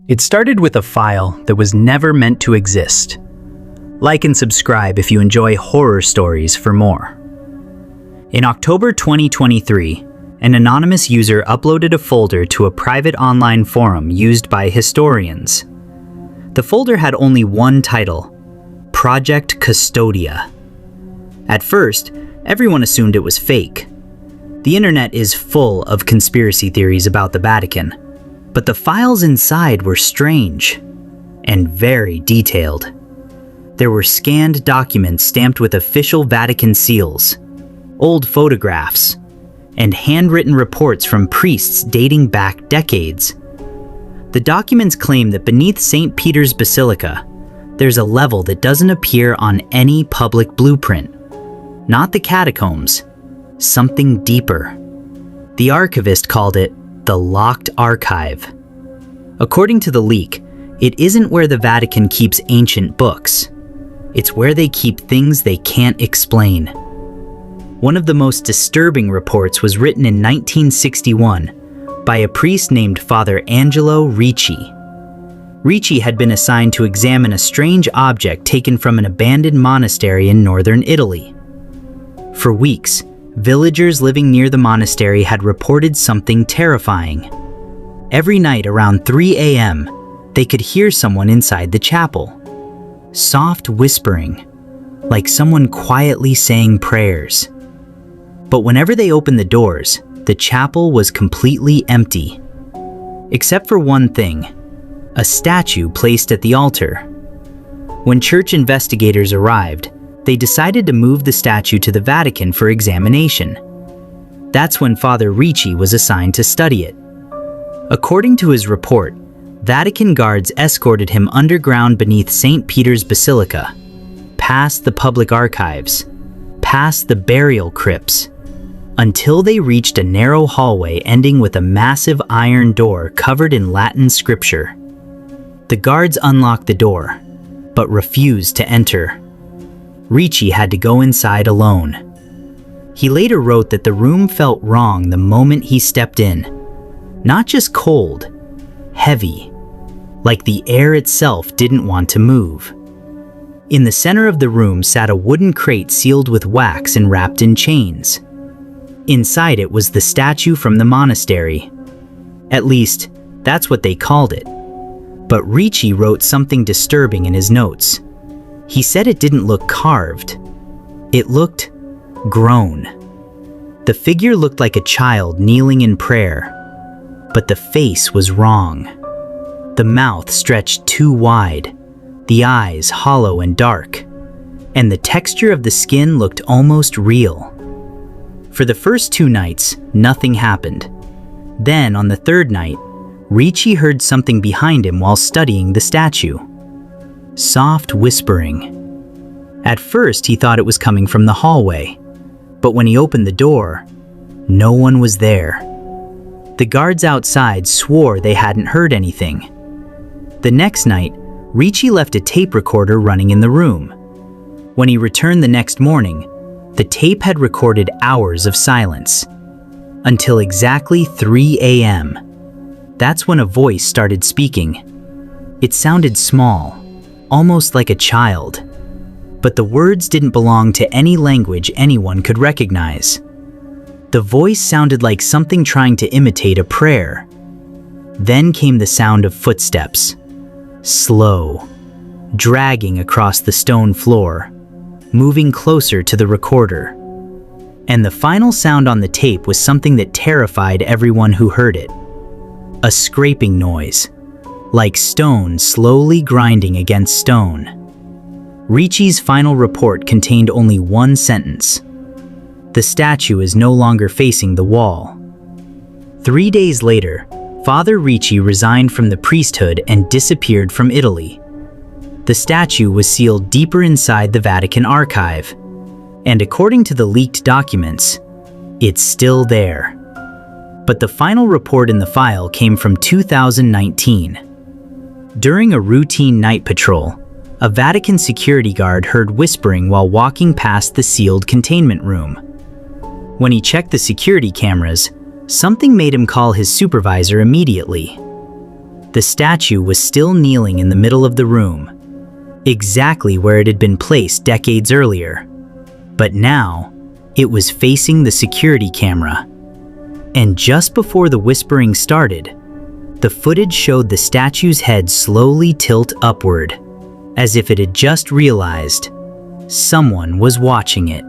It started with a file that was never meant to exist. Like and subscribe if you enjoy horror stories for more. In October 2023, an anonymous user uploaded a folder to a private online forum used by historians. The folder had only one title: Project Custodia. At first, everyone assumed it was fake. The internet is full of conspiracy theories about the Vatican, but the files inside were strange and very detailed. There were scanned documents stamped with official Vatican seals, old photographs, and handwritten reports from priests dating back decades. The documents claim that beneath St. Peter's Basilica, there's a level that doesn't appear on any public blueprint. Not the catacombs, something deeper. The archivist called it the Locked Archive. According to the leak, it isn't where the Vatican keeps ancient books. It's where they keep things they can't explain. One of the most disturbing reports was written in 1961 by a priest named Father Angelo Ricci. Ricci had been assigned to examine a strange object taken from an abandoned monastery in northern Italy. For weeks, villagers living near the monastery had reported something terrifying. Every night around 3 a.m., they could hear someone inside the chapel. Soft whispering, like someone quietly saying prayers. But whenever they opened the doors, the chapel was completely empty. Except for one thing: a statue placed at the altar. When church investigators arrived, they decided to move the statue to the Vatican for examination. That's when Father Ricci was assigned to study it. According to his report, Vatican guards escorted him underground beneath St. Peter's Basilica, past the public archives, past the burial crypts, until they reached a narrow hallway ending with a massive iron door covered in Latin scripture. The guards unlocked the door, but refused to enter. Ricci had to go inside alone. He later wrote that the room felt wrong the moment he stepped in. Not just cold, heavy, like the air itself didn't want to move. In the center of the room sat a wooden crate sealed with wax and wrapped in chains. Inside it was the statue from the monastery. At least, that's what they called it. But Ricci wrote something disturbing in his notes. He said it didn't look carved. It looked grown. The figure looked like a child kneeling in prayer, but the face was wrong. The mouth stretched too wide, the eyes hollow and dark, and the texture of the skin looked almost real. For the first 2 nights, nothing happened. Then, on the 3rd night, Ricci heard something behind him while studying the statue. Soft whispering. At first, he thought it was coming from the hallway, but when he opened the door, no one was there. The guards outside swore they hadn't heard anything. The next night, Ricci left a tape recorder running in the room. When he returned the next morning, the tape had recorded hours of silence, until exactly 3 a.m. That's when a voice started speaking. It sounded small, almost like a child, but the words didn't belong to any language anyone could recognize. The voice sounded like something trying to imitate a prayer. Then came the sound of footsteps, slow, dragging across the stone floor, moving closer to the recorder. And the final sound on the tape was something that terrified everyone who heard it. A scraping noise, like stone slowly grinding against stone. Ricci's final report contained only one sentence: the statue is no longer facing the wall. 3 days later, Father Ricci resigned from the priesthood and disappeared from Italy. The statue was sealed deeper inside the Vatican archive, and according to the leaked documents, it's still there. But the final report in the file came from 2019. During a routine night patrol, a Vatican security guard heard whispering while walking past the sealed containment room. When he checked the security cameras, something made him call his supervisor immediately. The The statue was still kneeling in the middle of the room, exactly where it had been placed decades earlier. But now, it was facing the security camera. And just before the whispering started, the footage showed the statue's head slowly tilt upward, as if it had just realized someone was watching it.